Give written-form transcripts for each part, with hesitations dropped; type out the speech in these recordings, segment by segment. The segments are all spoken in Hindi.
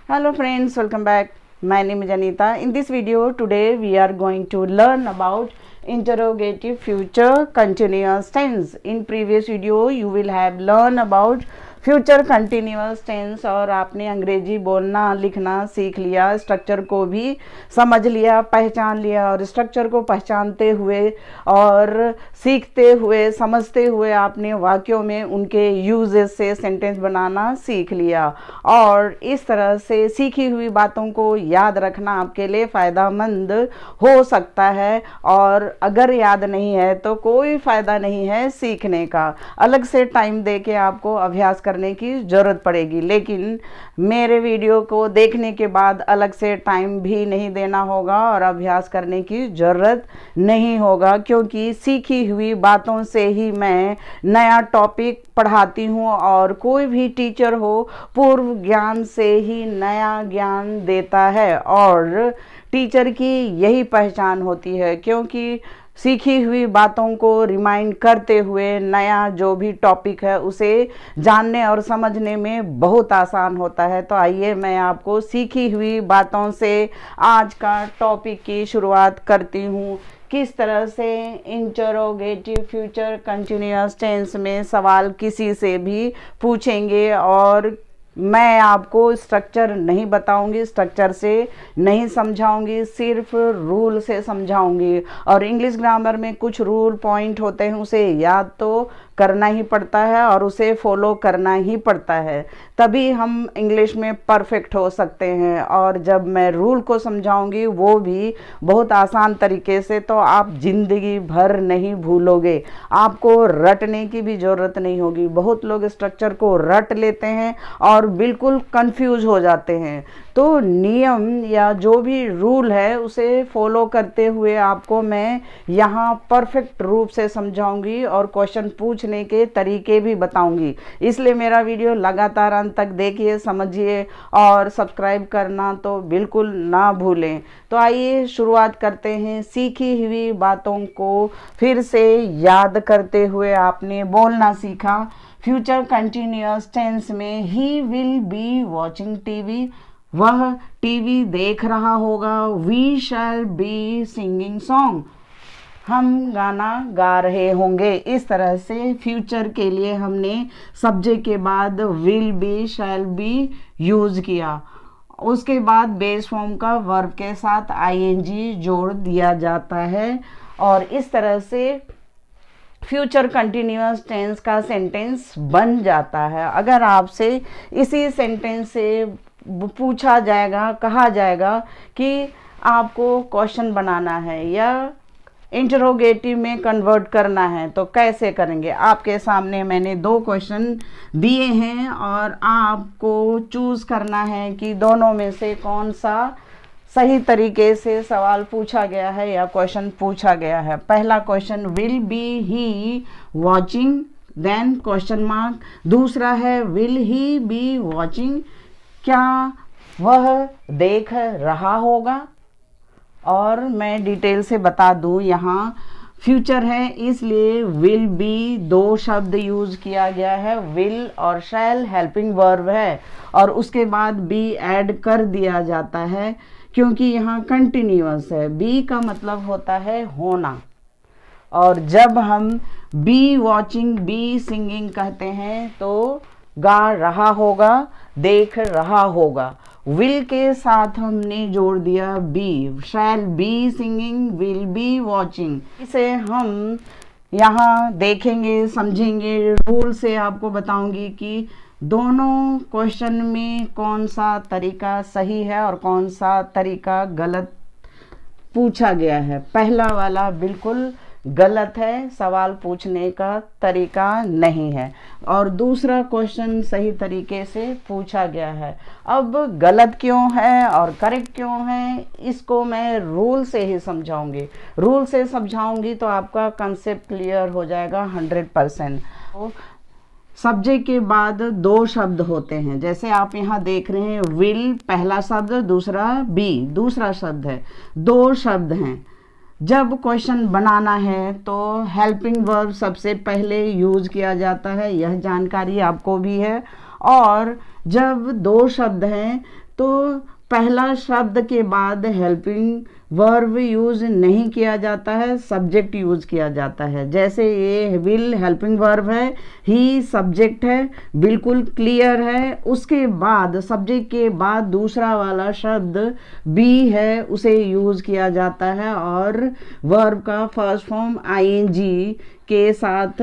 Hello friends, welcome back. My name is Anita. In this video today we are going to learn about interrogative future continuous tense. In previous video you will have learned about future continuous tense और आपने अंग्रेजी बोलना लिखना सीख लिया, स्ट्रक्चर को भी समझ लिया, पहचान लिया और स्ट्रक्चर को पहचानते हुए और सीखते हुए समझते हुए आपने वाक्यों में उनके यूजेस से सेंटेंस बनाना सीख लिया। और इस तरह से सीखी हुई बातों को याद रखना आपके लिए फ़ायदेमंद हो सकता है, और अगर याद नहीं है तो कोई फ़ायदा नहीं है सीखने का। अलग से टाइम दे के आपको अभ्यास करने की ज़रूरत पड़ेगी, लेकिन मेरे वीडियो को देखने के बाद अलग से टाइम भी नहीं देना होगा और अभ्यास करने की ज़रूरत नहीं होगा, क्योंकि सीखी हुई बातों से ही मैं नया टॉपिक पढ़ाती हूँ और कोई भी टीचर हो पूर्व ज्ञान से ही नया ज्ञान देता है और टीचर की यही पहचान होती है, क्योंकि सीखी हुई बातों को रिमाइंड करते हुए नया जो भी टॉपिक है उसे जानने और समझने में बहुत आसान होता है। तो आइए मैं आपको सीखी हुई बातों से आज का टॉपिक की शुरुआत करती हूँ। किस तरह से इंटरोगेटिव फ्यूचर कंटिन्यूअस टेंस में सवाल किसी से भी पूछेंगे, और मैं आपको स्ट्रक्चर नहीं बताऊंगी, स्ट्रक्चर से नहीं समझाऊंगी, सिर्फ रूल से समझाऊंगी। और इंग्लिश ग्रामर में कुछ रूल पॉइंट होते हैं, उसे याद तो करना ही पड़ता है और उसे फॉलो करना ही पड़ता है, तभी हम इंग्लिश में परफेक्ट हो सकते हैं। और जब मैं रूल को समझाऊंगी वो भी बहुत आसान तरीके से, तो आप ज़िंदगी भर नहीं भूलोगे, आपको रटने की भी ज़रूरत नहीं होगी। बहुत लोग स्ट्रक्चर को रट लेते हैं और बिल्कुल कंफ्यूज हो जाते हैं। तो नियम या जो भी रूल है उसे फॉलो करते हुए आपको मैं यहाँ परफेक्ट रूप से समझाऊंगी और क्वेश्चन पूछने के तरीके भी बताऊंगी। इसलिए मेरा वीडियो लगातार अंत तक देखिए, समझिए और सब्सक्राइब करना तो बिल्कुल ना भूलें। तो आइए शुरुआत करते हैं। सीखी हुई बातों को फिर से याद करते हुए आपने बोलना सीखा। फ्यूचर कंटिन्यूअस टेंस में he will be watching TV, वह टीवी देख रहा होगा। We shall be singing song, हम गाना गा रहे होंगे। इस तरह से फ्यूचर के लिए हमने सब्जेक्ट के बाद will be shall B use किया। उसके बाद बेस फॉर्म का वर्ब के साथ आईएनजी जोड़ दिया जाता है और इस तरह से फ्यूचर कंटिन्यूअस टेंस का सेंटेंस बन जाता है। अगर आपसे इसी सेंटेंस से पूछा जाएगा, कहा जाएगा कि आपको क्वेश्चन बनाना है या इंटरोगेटिव में कन्वर्ट करना है, तो कैसे करेंगे? आपके सामने मैंने दो क्वेश्चन दिए हैं और आपको चूज़ करना है कि दोनों में से कौन सा सही तरीके से सवाल पूछा गया है या क्वेश्चन पूछा गया है। पहला question, will be he watching, then question mark. दूसरा है, विल ही बी वॉचिंग, क्या वह देख रहा होगा? और मैं डिटेल से बता दूं, यहाँ फ्यूचर है इसलिए विल बी दो शब्द यूज़ किया गया है। विल और शैल हेल्पिंग वर्ब है और उसके बाद बी ऐड कर दिया जाता है क्योंकि यहाँ कंटिन्यूअस है। बी का मतलब होता है होना, और जब हम बी वॉचिंग, बी सिंगिंग कहते हैं तो गा रहा होगा, देख रहा होगा। विल के साथ हमने जोड़ दिया be, shall be singing, will be watching. इसे हम यहाँ देखेंगे, समझेंगे। रूल से आपको बताऊंगी कि दोनों क्वेश्चन में कौन सा तरीका सही है और कौन सा तरीका गलत पूछा गया है। पहला वाला बिल्कुल गलत है, सवाल पूछने का तरीका नहीं है, और दूसरा क्वेश्चन सही तरीके से पूछा गया है। अब गलत क्यों है और करेक्ट क्यों है, इसको मैं रूल से ही समझाऊंगी। रूल से समझाऊंगी तो आपका कंसेप्ट क्लियर हो जाएगा 100%। तो सब्जेक्ट के बाद दो शब्द होते हैं, जैसे आप यहाँ देख रहे हैं, विल पहला शब्द, दूसरा बी दूसरा शब्द है, दो शब्द हैं। जब क्वेश्चन बनाना है तो हेल्पिंग वर्ब सबसे पहले यूज़ किया जाता है, यह जानकारी आपको भी है। और जब दो शब्द हैं तो पहला शब्द के बाद हेल्पिंग वर्ब यूज नहीं किया जाता है, सब्जेक्ट यूज किया जाता है। जैसे ये विल हेल्पिंग वर्ब है, ही सब्जेक्ट है, बिल्कुल क्लियर है। उसके बाद सब्जेक्ट के बाद दूसरा वाला शब्द बी है, उसे यूज किया जाता है और वर्ब का फर्स्ट फॉर्म आईएनजी के साथ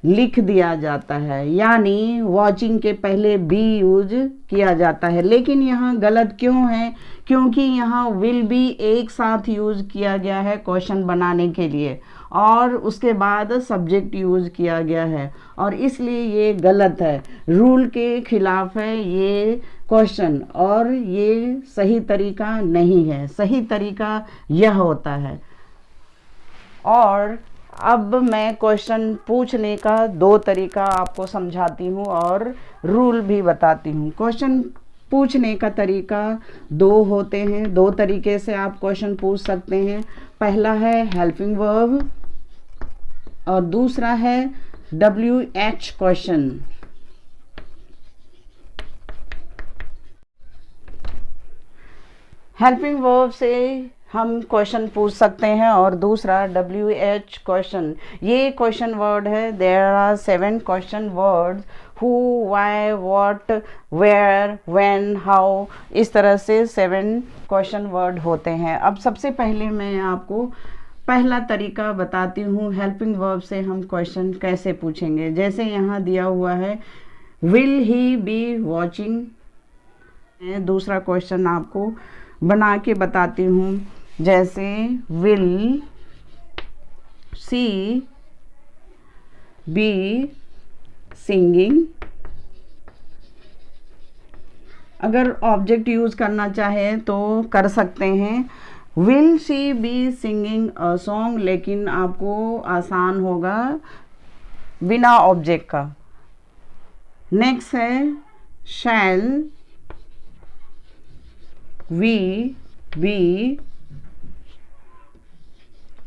लिख दिया जाता है, यानी वॉचिंग के पहले बी यूज किया जाता है। लेकिन यहाँ गलत क्यों है? क्योंकि यहाँ विल बी एक साथ यूज किया गया है क्वेश्चन बनाने के लिए और उसके बाद सब्जेक्ट यूज किया गया है और इसलिए ये गलत है, रूल के खिलाफ है ये क्वेश्चन और ये सही तरीका नहीं है। सही तरीका यह होता है। और अब मैं क्वेश्चन पूछने का दो तरीका आपको समझाती हूँ और रूल भी बताती हूँ। क्वेश्चन पूछने का तरीका दो होते हैं, दो तरीके से आप क्वेश्चन पूछ सकते हैं। पहला है हेल्पिंग वर्ब और दूसरा है WH क्वेश्चन। हेल्पिंग वर्ब से हम क्वेश्चन पूछ सकते हैं और दूसरा WH क्वेश्चन। ये क्वेश्चन वर्ड है। There are 7 question words, who, why, what, where, when, how, इस तरह से 7 क्वेश्चन वर्ड होते हैं। अब सबसे पहले मैं आपको पहला तरीका बताती हूँ हेल्पिंग वर्ब से हम क्वेश्चन कैसे पूछेंगे। जैसे यहाँ दिया हुआ है विल ही बी वॉचिंग। दूसरा क्वेश्चन आपको बना के बताती हूँ। जैसे विल सी बी सिंगिंग। अगर ऑब्जेक्ट यूज करना चाहे तो कर सकते हैं will she be singing a song, लेकिन आपको आसान होगा बिना ऑब्जेक्ट का। नेक्स्ट है शैल वी बी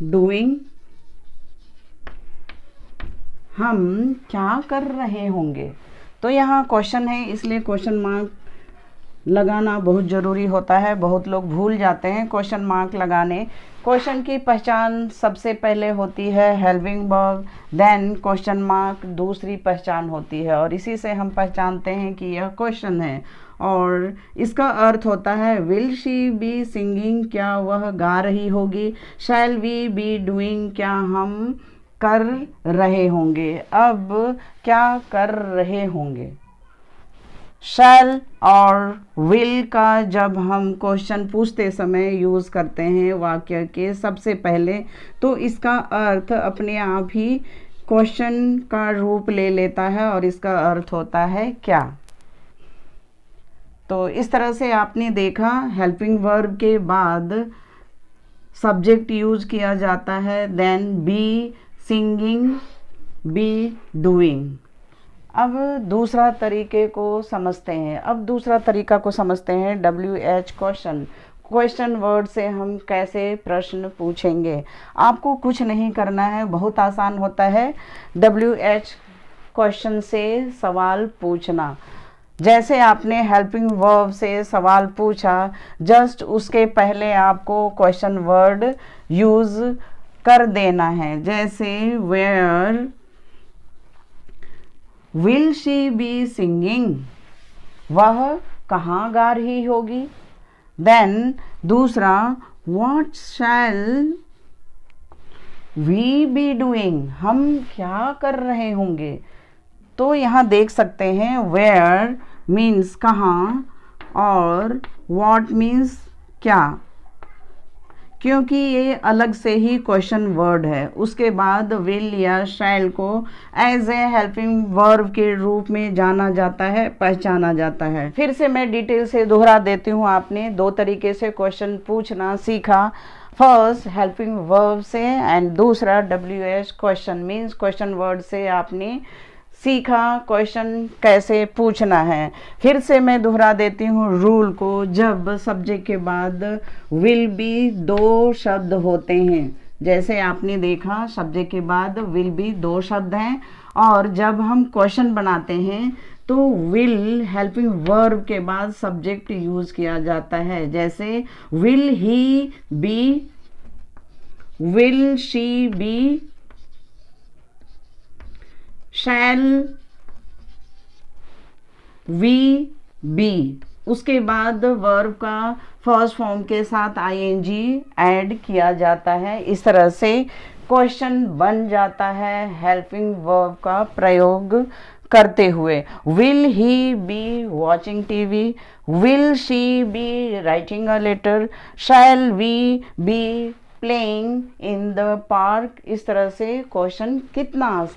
डूइंग। हम क्या कर रहे होंगे? तो यहाँ क्वेश्चन है इसलिए क्वेश्चन मार्क लगाना बहुत ज़रूरी होता है। बहुत लोग भूल जाते हैं क्वेश्चन मार्क लगाने। क्वेश्चन की पहचान सबसे पहले होती है helping verb, then question mark दूसरी पहचान होती है और इसी से हम पहचानते हैं कि यह क्वेश्चन है। और इसका अर्थ होता है विल शी बी सिंगिंग, क्या वह गा रही होगी। शैल वी बी डूइंग, क्या हम कर रहे होंगे। अब क्या कर रहे होंगे? शैल और विल का जब हम क्वेश्चन पूछते समय यूज़ करते हैं वाक्य के सबसे पहले, तो इसका अर्थ अपने आप ही क्वेश्चन का रूप ले लेता है और इसका अर्थ होता है क्या। तो इस तरह से आपने देखा हेल्पिंग वर्ब के बाद सब्जेक्ट यूज किया जाता है, then be singing, be doing. अब दूसरा तरीके को समझते हैं। अब दूसरा तरीका को समझते हैं WH क्वेश्चन। क्वेश्चन वर्ड से हम कैसे प्रश्न पूछेंगे। आपको कुछ नहीं करना है, बहुत आसान होता है WH क्वेश्चन से सवाल पूछना। जैसे आपने हेल्पिंग वर्ब से सवाल पूछा, जस्ट उसके पहले आपको क्वेश्चन वर्ड यूज कर देना है। जैसे where will she be singing, वह कहाँ गा रही होगी। देन दूसरा what shall we be doing, हम क्या कर रहे होंगे। तो यहाँ देख सकते हैं वेयर मीन्स कहाँ और व्हाट मीन्स क्या, क्योंकि ये अलग से ही क्वेश्चन वर्ड है। उसके बाद विल या शैल को एज ए हेल्पिंग वर्ब के रूप में जाना जाता है, पहचाना जाता है। फिर से मैं डिटेल से दोहरा देती हूँ। आपने दो तरीके से क्वेश्चन पूछना सीखा। फर्स्ट हेल्पिंग वर्ब से एंड दूसरा WH question means question word से आपने सीखा क्वेश्चन कैसे पूछना है। फिर से मैं दोहरा देती हूँ रूल को। जब सब्जेक्ट के बाद विल बी दो शब्द होते हैं, जैसे आपने देखा सब्जेक्ट के बाद विल बी दो शब्द हैं, और जब हम क्वेश्चन बनाते हैं तो विल हेल्पिंग वर्ब के बाद सब्जेक्ट यूज किया जाता है, जैसे will he be, will she be, shall we be. उसके बाद वर्ब का फर्स्ट फॉर्म के साथ आईएनजी ऐड किया जाता है। इस तरह से क्वेश्चन बन जाता है हेल्पिंग वर्ब का प्रयोग करते हुए। Will he be watching TV, will she be writing a letter, shall we be playing in the park. इस तरह से क्वेश्चन कितना आसान